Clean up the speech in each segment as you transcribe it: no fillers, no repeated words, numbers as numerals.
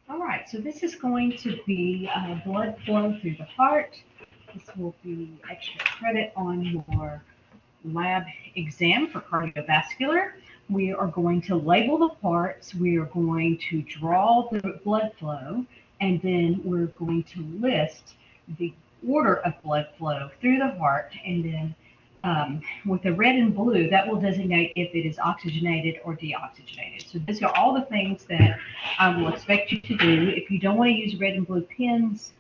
All right, so this is going to be blood flow through the heart. This will be extra credit on your lab exam for cardiovascular. We are going to label the parts, we are going to draw the blood flow, and then we're going to list the order of blood flow through the heart, and then with the red and blue, that will designate if it is oxygenated or deoxygenated. So these are all the things that I will expect you to do. If you don't want to use red and blue pens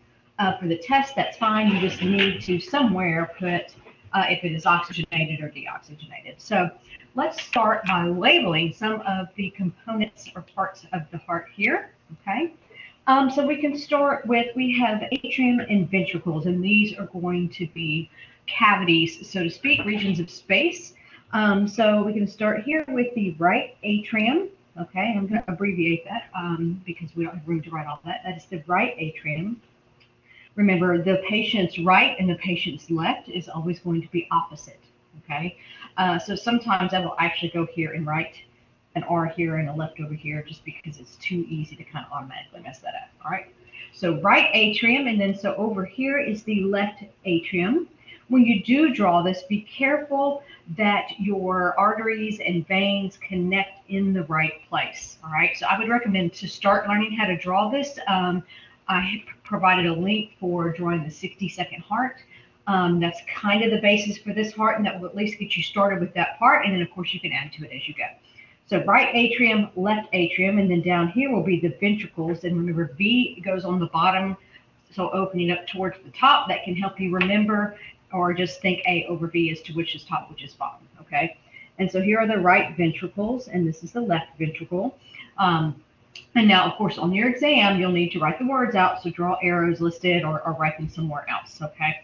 for the test, that's fine. You just need to somewhere put if it is oxygenated or deoxygenated. So let's start by labeling some of the components or parts of the heart here. Okay. So we can start with, we have atrium and ventricles, and these are going to be cavities, so to speak, regions of space. So we can start here with the right atrium. Okay, I'm going to abbreviate that because we don't have room to write all that. That is the right atrium. Remember, the patient's right and the patient's left is always going to be opposite. Okay, so sometimes I will actually go here and write an R here and a left over here just because it's too easy to kind of automatically mess that up. All right, so right atrium, and then so over here is the left atrium. When you do draw this, be careful that your arteries and veins connect in the right place. All right, so I would recommend to start learning how to draw this. I provided a link for drawing the 60-second heart. That's kind of the basis for this heart, and that will at least get you started with that part, and then of course you can add to it as you go. So right atrium, left atrium, and then down here will be the ventricles. And remember, V goes on the bottom, so opening up towards the top. That can help you remember, or just think A over V as to which is top, which is bottom, okay? And so here are the right ventricles, and this is the left ventricle. And now, of course, on your exam, you'll need to write the words out, so draw arrows listed or write them somewhere else, okay?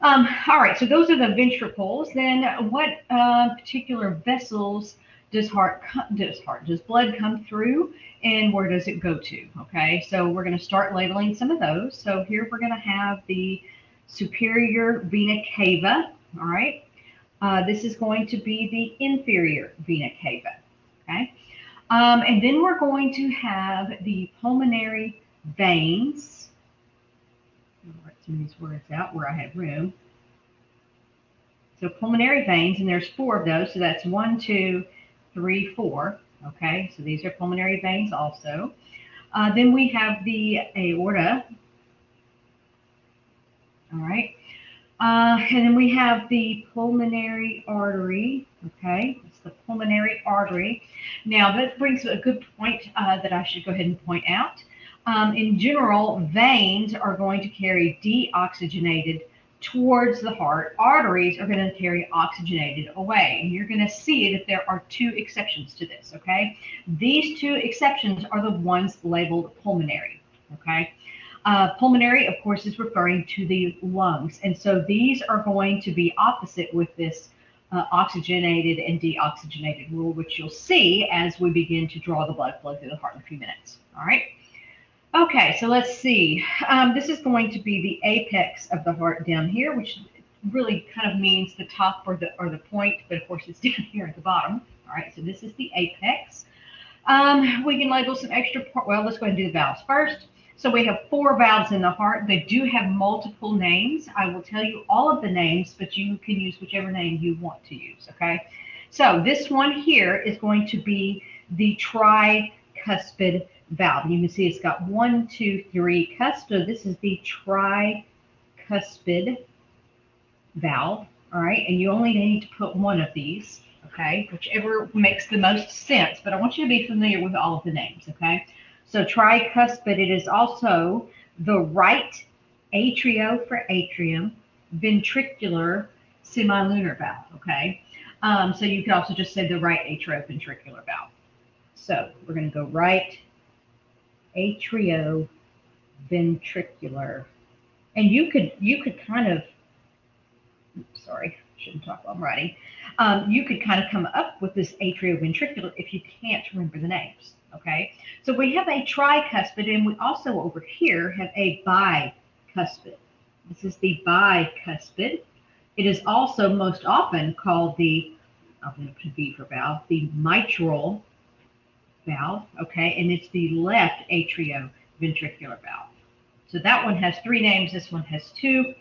All right, so those are the ventricles. Then what particular vessels does blood come through, and where does it go to? Okay, so we're going to start labeling some of those. So here we're going to have the superior vena cava. All right, this is going to be the inferior vena cava. Okay, and then we're going to have the pulmonary veins. I'll write some of these words out where I have room. So pulmonary veins, and there's 4 of those. So that's 1, 2, 3, 4. Okay, so these are pulmonary veins also. Then we have the aorta. All right. And then we have the pulmonary artery. Okay, it's the pulmonary artery. Now that brings a good point that I should go ahead and point out. In general, veins are going to carry deoxygenated towards the heart. Arteries are going to carry oxygenated away. And you're going to see it if there are 2 exceptions to this, okay? These 2 exceptions are the ones labeled pulmonary, okay? Pulmonary, of course, is referring to the lungs. And so these are going to be opposite with this oxygenated and deoxygenated rule, which you'll see as we begin to draw the blood flow through the heart in a few minutes, all right? Okay, so let's see. This is going to be the apex of the heart down here, which really kind of means the top or the point, but of course it's down here at the bottom. All right, so this is the apex. We can label some extra, well, let's go ahead and do the valves first. So we have 4 valves in the heart. They do have multiple names. I will tell you all of the names, but you can use whichever name you want to use, okay? So this one here is going to be the tricuspid valve. You can see it's got 1, 2, 3 cusps. So this is the tricuspid valve. All right, and you only need to put 1 of these, okay, whichever makes the most sense. But I want you to be familiar with all of the names, okay? So tricuspid, it is also the right atrio for atrium, ventricular, semilunar valve, okay? So you can also just say the right atrioventricular valve. So we're going to go right atrioventricular, and you could kind of, sorry, shouldn't talk while I'm writing. You could kind of come up with this atrioventricular if you can't remember the names. Okay, so we have a tricuspid, and we also over here have a bicuspid. This is the bicuspid. It is also most often called the, I'm going to put V for valve, the mitral valve, okay, and it's the left atrioventricular ventricular valve. So that one has 3 names. This one has 2.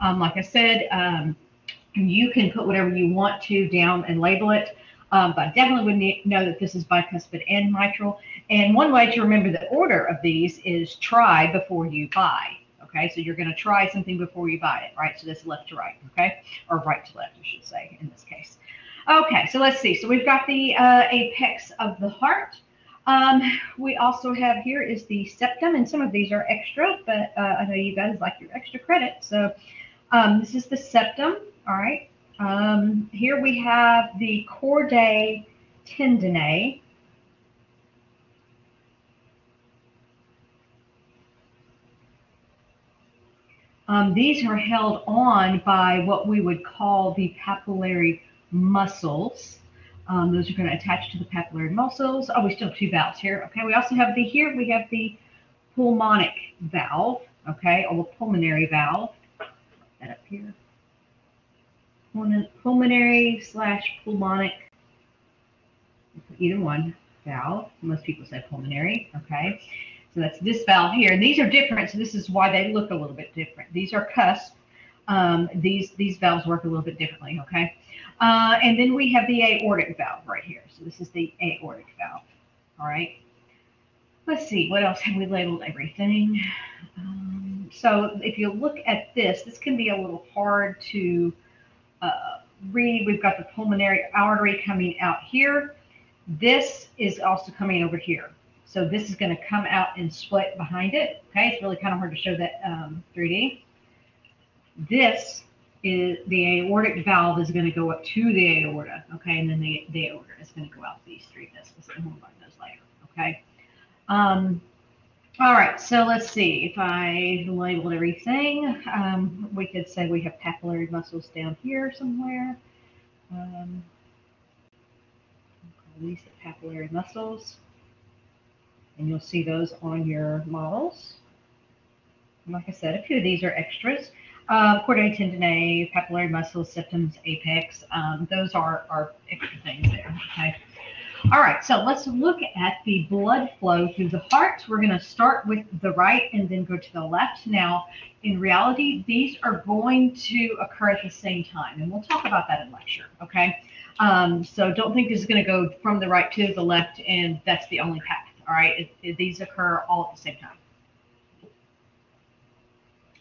Like I said, you can put whatever you want to down and label it, but I definitely would know that this is bicuspid and mitral. And one way to remember the order of these is try before you buy. Okay, so you're going to try something before you buy it, right? So this is left to right, okay? Or right to left, I should say, in this case. Okay, so let's see. So we've got the apex of the heart. We also have here is the septum, and some of these are extra, but I know you guys like your extra credit. So this is the septum, all right? Here we have the chordae tendineae. These are held on by what we would call the papillary muscles. Those are going to attach to the papillary muscles. Oh, we still have 2 valves here. Okay, we also have here we have the pulmonic valve, okay, or the pulmonary valve. Put that up here. Pulmonary / pulmonic, either one, valve. Most people say pulmonary, okay. So that's this valve here. And these are different, so this is why they look a little bit different. These are cusp. These valves work a little bit differently, okay? And then we have the aortic valve right here. So this is the aortic valve, all right? Let's see, what else have we labeled everything? So if you look at this can be a little hard to read. We've got the pulmonary artery coming out here. This is also coming over here. So this is going to come out and split behind it. Okay, it's really kind of hard to show that 3D. This is the aortic valve is going to go up to the aorta. Okay, and then the aorta is going to go out these 3 vessels, and we'll learn those later. Okay. All right, so let's see if I labeled everything. We could say we have papillary muscles down here somewhere. These are papillary muscles. And you'll see those on your models. And like I said, a few of these are extras. Chordae tendineae, papillary muscles, septums, apex. Those are extra things there. Okay. All right. So let's look at the blood flow through the heart. We're going to start with the right and then go to the left. Now, in reality, these are going to occur at the same time, and we'll talk about that in lecture. Okay. So don't think this is going to go from the right to the left, and that's the only path. All right, these occur all at the same time.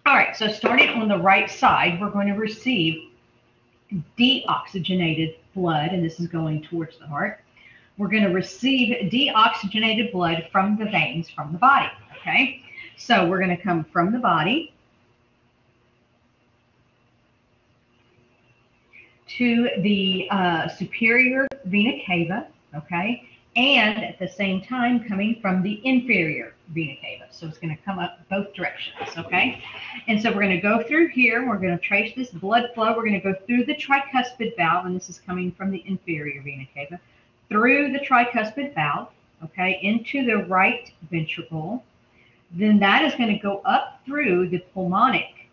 All right, so starting on the right side, we're going to receive deoxygenated blood, and this is going towards the heart. We're going to receive deoxygenated blood from the veins from the body, okay? So we're going to come from the body to the superior vena cava, okay? And at the same time coming from the inferior vena cava. So it's going to come up both directions, okay? And so we're going to go through here. We're going to trace this blood flow. We're going to go through the tricuspid valve, and this is coming from the inferior vena cava, through the tricuspid valve, okay, into the right ventricle. Then that is going to go up through the pulmonic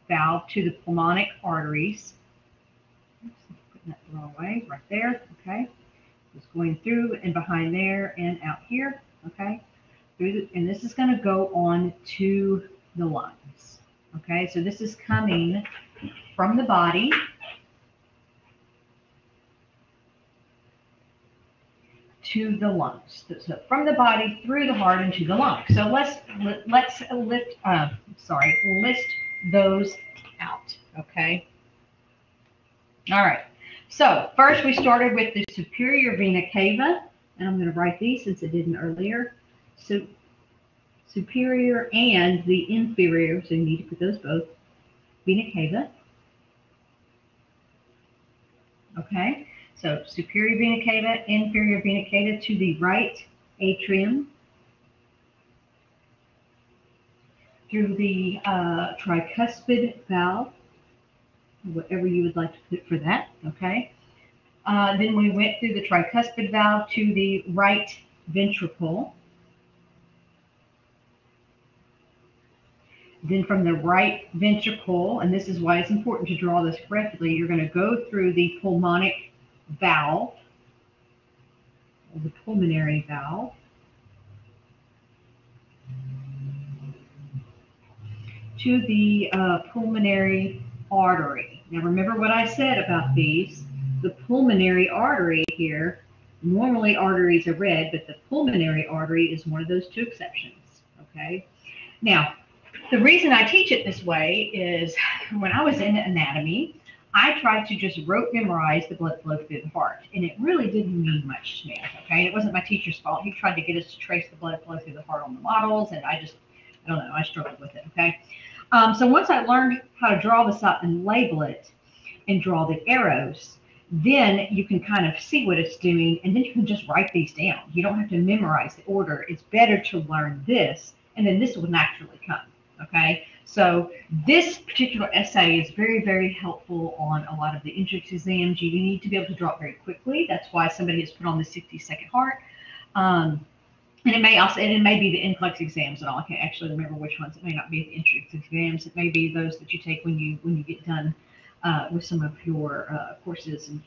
valve to the pulmonic arteries. Oops, I'm putting that the wrong way, right there, okay? It's going through and behind there and out here, okay? And this is going to go on to the lungs, okay? So this is coming from the body to the lungs. So from the body through the heart and to the lungs. So let's list those out, okay? All right. So first we started with the superior vena cava, and I'm going to write these since I didn't earlier. So superior and the inferior, so you need to put those both, vena cava. Okay, so superior vena cava, inferior vena cava to the right atrium, through the tricuspid valve, whatever you would like to put for that, okay? Then we went through the tricuspid valve to the right ventricle. Then from the right ventricle, and this is why it's important to draw this correctly, you're going to go through the pulmonic valve, or the pulmonary valve. to the pulmonary artery. Now remember what I said about these. The pulmonary artery here, normally arteries are red, but the pulmonary artery is one of those two exceptions. Okay. Now, the reason I teach it this way is when I was in anatomy, I tried to just rote memorize the blood flow through the heart, and it really didn't mean much to me. Okay, it wasn't my teacher's fault. He tried to get us to trace the blood flow through the heart on the models, and I don't know, I struggled with it. Okay, so once I learned how to draw this up and label it and draw the arrows, then you can kind of see what it's doing, and then you can just write these down. You don't have to memorize the order. It's better to learn this, and then this will naturally come. Okay, so this particular essay is very, very helpful on a lot of the entrance exams. You need to be able to draw it very quickly. That's why somebody has put on the 60-second heart. And it may be the NCLEX exams and all. I can't actually remember which ones. It may not be the entrance exams. It may be those that you take when you get done with some of your courses and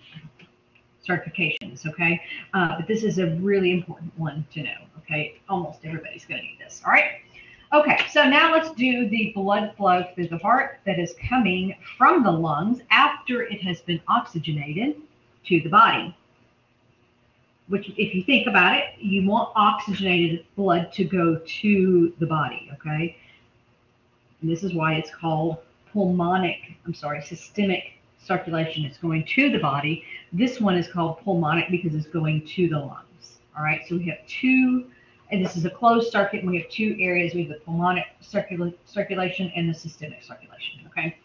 certifications. Okay, but this is a really important one to know. Okay, almost everybody's going to need this. All right. Okay, so now let's do the blood flow through the heart that is coming from the lungs after it has been oxygenated to the body. Which, if you think about it, you want oxygenated blood to go to the body, okay? And this is why it's called systemic circulation. It's going to the body. This one is called pulmonic because it's going to the lungs. All right, so we have two. And this is a closed circuit, and we have two areas. We have the pulmonic circulation and the systemic circulation, okay?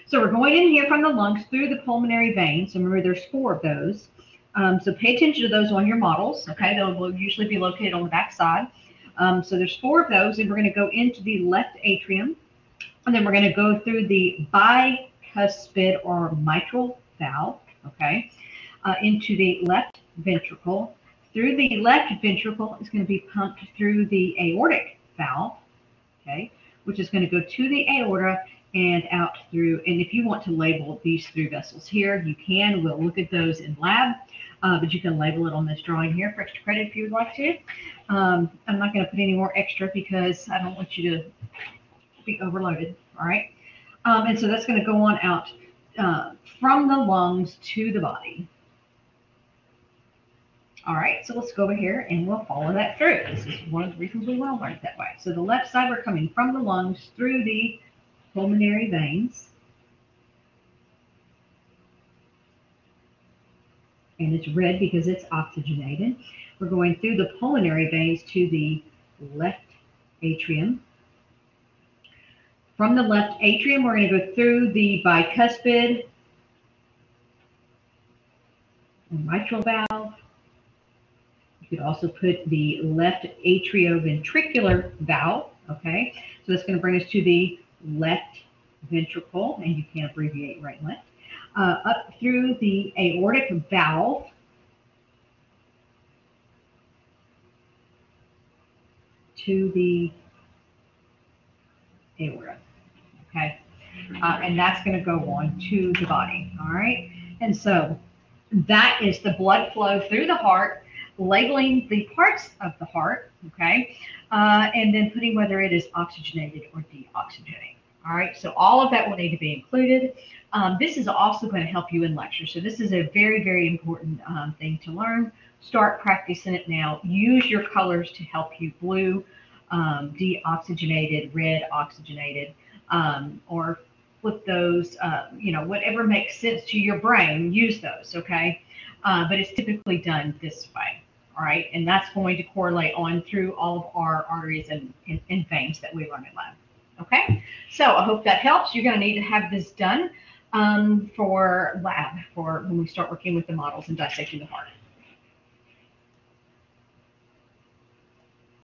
So we're going in here from the lungs through the pulmonary veins. So remember, there's 4 of those. So pay attention to those on your models, okay? They'll usually be located on the back side. So there's 4 of those, and we're going to go into the left atrium, and then we're going to go through the bicuspid or mitral valve, okay, into the left ventricle. Through the left ventricle is going to be pumped through the aortic valve, okay, which is going to go to the aorta and out through. And if you want to label these 3 vessels here, you can. We'll look at those in lab, but you can label it on this drawing here for extra credit if you would like to. I'm not going to put any more extra because I don't want you to be overloaded, all right? And so that's going to go on out from the lungs to the body. All right, so let's go over here and we'll follow that through. This is one of the reasons we want to learn it that way. So the left side, we're coming from the lungs through the pulmonary veins. And it's red because it's oxygenated. We're going through the pulmonary veins to the left atrium. From the left atrium, we're going to go through the bicuspid and mitral valve. You could also put the left atrioventricular valve, okay? So that's going to bring us to the left ventricle, and you can abbreviate right and left. Up through the aortic valve to the aorta, okay? And that's going to go on to the body, all right? And so that is the blood flow through the heart, labeling the parts of the heart, okay, and then putting whether it is oxygenated or deoxygenated. All right, so all of that will need to be included. This is also going to help you in lecture. So this is a very, very important thing to learn. Start practicing it now. Use your colors to help you. Blue, deoxygenated, red, oxygenated, or flip those, whatever makes sense to your brain, use those, okay? But it's typically done this way, all right? And that's going to correlate on through all of our arteries and veins that we learn in lab, okay? So I hope that helps. You're going to need to have this done for lab, for when we start working with the models and dissecting the heart.